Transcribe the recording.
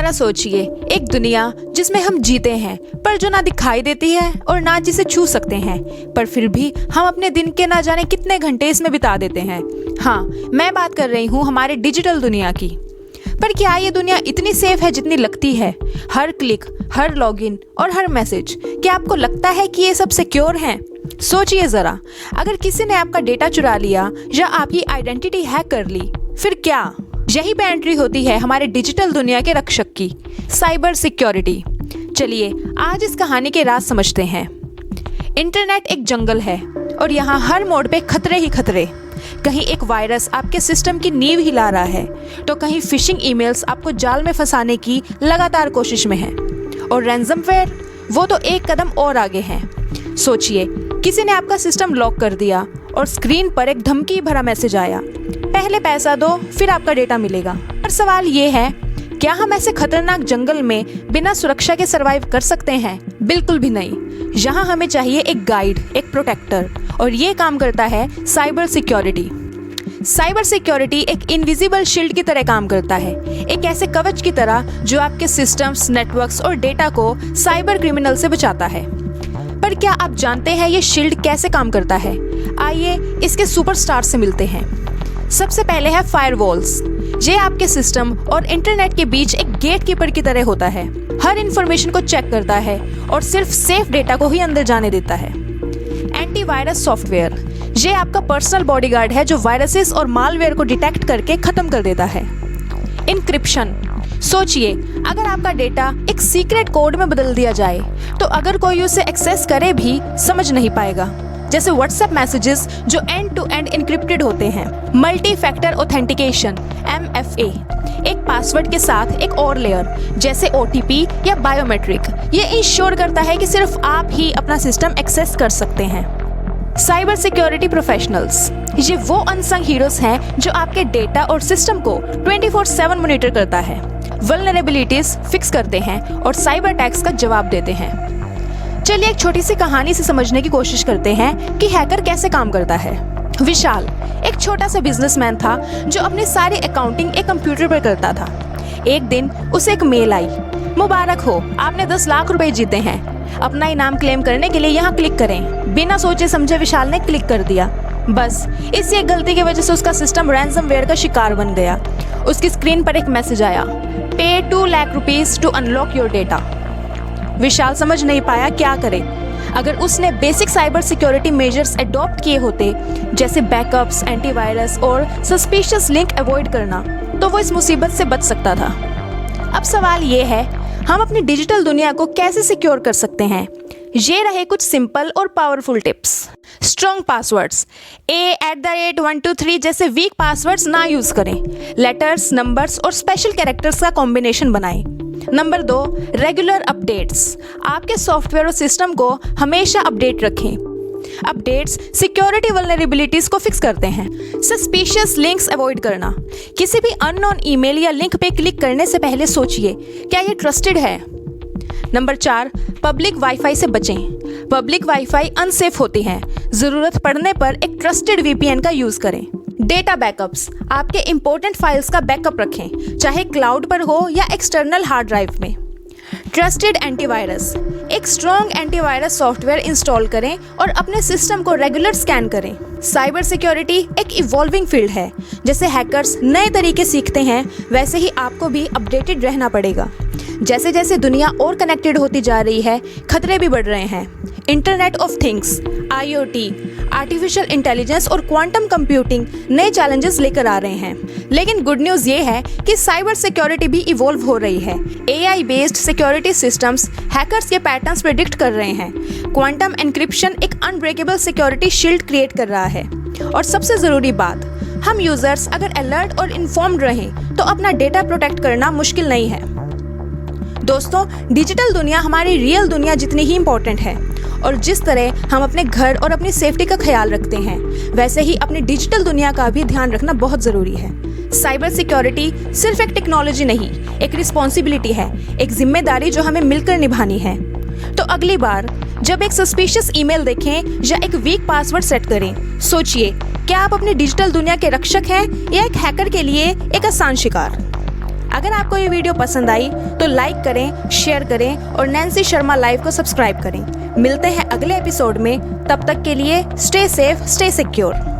जरा सोचिए, एक दुनिया जिसमें हम जीते हैं पर जो ना दिखाई देती है और ना जिसे छू सकते हैं, पर फिर भी हम अपने दिन के ना जाने कितने घंटे इसमें बिता देते हैं। हाँ, मैं बात कर रही हूँ हमारे डिजिटल दुनिया की। पर क्या ये दुनिया इतनी सेफ है जितनी लगती है? हर क्लिक, हर लॉगिन और हर मैसेज, क्या आपको लगता है कि ये सब सिक्योर हैं? सोचिए ज़रा, अगर किसी ने आपका डेटा चुरा लिया या आपकी आइडेंटिटी हैक कर ली, फिर क्या? यही पे एंट्री होती है हमारे डिजिटल दुनिया के रक्षक की, साइबर सिक्योरिटी। चलिए आज इस कहानी के राज समझते हैं। इंटरनेट एक जंगल है और यहाँ हर मोड़ पे खतरे ही खतरे। कहीं एक वायरस आपके सिस्टम की नींव हिला रहा है, तो कहीं फिशिंग ईमेल्स आपको जाल में फंसाने की लगातार कोशिश में है, और रैंसमवेयर वो तो एक कदम और आगे है। सोचिए, किसी ने आपका सिस्टम लॉक कर दिया और स्क्रीन पर एक धमकी भरा मैसेज आया, पहले पैसा दो फिर आपका डेटा मिलेगा। पर सवाल ये है, क्या हम ऐसे खतरनाक जंगल में बिना सुरक्षा के सरवाइव कर सकते हैं? बिल्कुल भी नहीं। यहाँ हमें चाहिए एक गाइड, एक प्रोटेक्टर, और ये काम करता है साइबर सिक्योरिटी। साइबर सिक्योरिटी एक इनविजिबल शील्ड की तरह काम करता है, एक ऐसे कवच की तरह जो आपके सिस्टम्स, नेटवर्क्स और डेटा को साइबर क्रिमिनल से बचाता है। पर क्या आप जानते हैं ये शील्ड कैसे काम करता है? आइए इसके सुपरस्टार से मिलते हैं। सबसे पहले है फायरवॉल्स। ये आपके सिस्टम और इंटरनेट के बीच एक गेटकीपर की तरह होता है। हर इंफॉर्मेशन को चेक करता है और सिर्फ सेफ डेटा को ही अंदर जाने देता है। एंटीवायरस सॉफ्टवेयर, ये आपका पर्सनल बॉडीगार्ड है जो वायरसेस और मालवेयर को डिटेक्ट करके खत्म कर देता है। इंक्रिप्शन, सोचिए, अगर आपका डेटा एक सीक्रेट कोड में बदल दिया जाए तो अगर कोई उसे एक्सेस करे भी समझ नहीं पाएगा। जैसे व्हाट्सएप मैसेजेस जो एंड टू एंड इनक्रिप्टेड होते हैं। मल्टी फैक्टर ऑथेंटिकेशन MFA, एक पासवर्ड के साथ एक और लेयर जैसे OTP या बायोमेट्रिक, ये इंश्योर करता है कि सिर्फ आप ही अपना सिस्टम एक्सेस कर सकते हैं। साइबर सिक्योरिटी प्रोफेशनल्स, ये वो अनसंग हीरोज हैं जो आपके डेटा और सिस्टम को 24/7 मॉनिटर करता है, वल्नरेबिलिटीज फिक्स करते हैं और साइबर अटैक्स का जवाब देते हैं। चलिए एक छोटी सी कहानी से समझने की कोशिश करते हैं कि हैकर कैसे काम करता है। विशाल एक छोटा सा बिजनेसमैन था जो अपनी सारी अकाउंटिंग एक कंप्यूटर पर करता था। एक दिन उसे एक मेल आई, मुबारक हो, आपने 10 लाख रुपए जीते हैं, अपना इनाम क्लेम करने के लिए यहाँ क्लिक करें। बिना सोचे समझे विशाल ने क्लिक कर दिया। बस इसी एक गलती की वजह से उसका सिस्टम रैंसमवेयर का शिकार बन गया। उसकी स्क्रीन पर एक मैसेज आया, pay 2 lakh rupees to unlock your data. Vishal समझ नहीं पाया क्या करे। अगर उसने basic cyber security measures adopt किए होते, जैसे बैकअप्स, एंटीवायरस और सस्पिशियस लिंक अवॉइड करना, तो वो इस मुसीबत से बच सकता था। अब सवाल ये है, हम अपनी डिजिटल दुनिया को कैसे सिक्योर कर सकते हैं? ये रहे कुछ सिंपल और powerful tips. Strong passwords, A@123 जैसे वीक पासवर्ड्स ना यूज करें। लेटर्स, नंबर्स और स्पेशल कैरेक्टर्स का कॉम्बिनेशन बनाएं। नंबर 2, रेगुलर अपडेट्स, आपके सॉफ्टवेयर और सिस्टम को हमेशा अपडेट रखें। अपडेट्स सिक्योरिटी वल्नरेबिलिटीज को फिक्स करते हैं। सस्पिशियस लिंक्स अवॉइड करना, किसी भी अननोन ईमेल या लिंक पे क्लिक करने से पहले सोचिए क्या ये ट्रस्टेड है। नंबर 4, पब्लिक वाईफाई से बचें। पब्लिक वाईफाई अनसेफ होती हैं, जरूरत पड़ने पर एक ट्रस्टेड VPN का यूज करें। डेटा बैकअप्स, आपके इंपॉर्टेंट फाइल्स का बैकअप रखें, चाहे क्लाउड पर हो या एक्सटर्नल हार्ड ड्राइव में। ट्रस्टेड एंटीवायरस, एक स्ट्रॉन्ग एंटीवायरस सॉफ्टवेयर इंस्टॉल करें और अपने सिस्टम को रेगुलर स्कैन करें। साइबर सिक्योरिटी एक इवॉल्विंग फील्ड है, जैसे हैकर्स नए तरीके सीखते हैं वैसे ही आपको भी अपडेटेड रहना पड़ेगा। जैसे जैसे दुनिया और कनेक्टेड होती जा रही है, खतरे भी बढ़ रहे हैं। Internet of things, IoT, artificial intelligence और क्वांटम कंप्यूटिंग नए चैलेंजेस लेकर आ रहे हैं। लेकिन गुड न्यूज़ ये है कि साइबर सिक्योरिटी भी इवॉल्व हो रही है। AI based security systems hackers के पैटर्न्स प्रेडिक्ट कर रहे हैं। क्वांटम एन्क्रिप्शन एक अनब्रेकेबल सिक्योरिटी शील्ड क्रिएट कर रहा है। और सबसे ज़रूरी बात, हम यूजर्स अगर अलर्ट और इन्फॉर्म्ड रहें तो अपना डेटा प्रोटेक्ट करना मुश्किल नहीं है। दोस्तों, डिजिटल दुनिया हमारी रियल दुनिया जितनी ही इम्पोर्टेंट है, और जिस तरह हम अपने घर और अपनी सेफ्टी का ख्याल रखते हैं, वैसे ही अपनी डिजिटल दुनिया का भी ध्यान रखना बहुत ज़रूरी है। साइबर सिक्योरिटी सिर्फ एक टेक्नोलॉजी नहीं, एक रिस्पॉन्सिबिलिटी है, एक जिम्मेदारी जो हमें मिलकर निभानी है। तो अगली बार जब एक सस्पिशियस ईमेल देखें या एक वीक पासवर्ड सेट करें, सोचिए क्या आप अपनी डिजिटल दुनिया के रक्षक हैं या एक हैकर के लिए एक आसान शिकार। अगर आपको ये वीडियो पसंद आई तो लाइक करें, शेयर करें और नैन्सी शर्मा लाइव को सब्सक्राइब करें। मिलते हैं अगले एपिसोड में, तब तक के लिए स्टे सेफ, स्टे सिक्योर।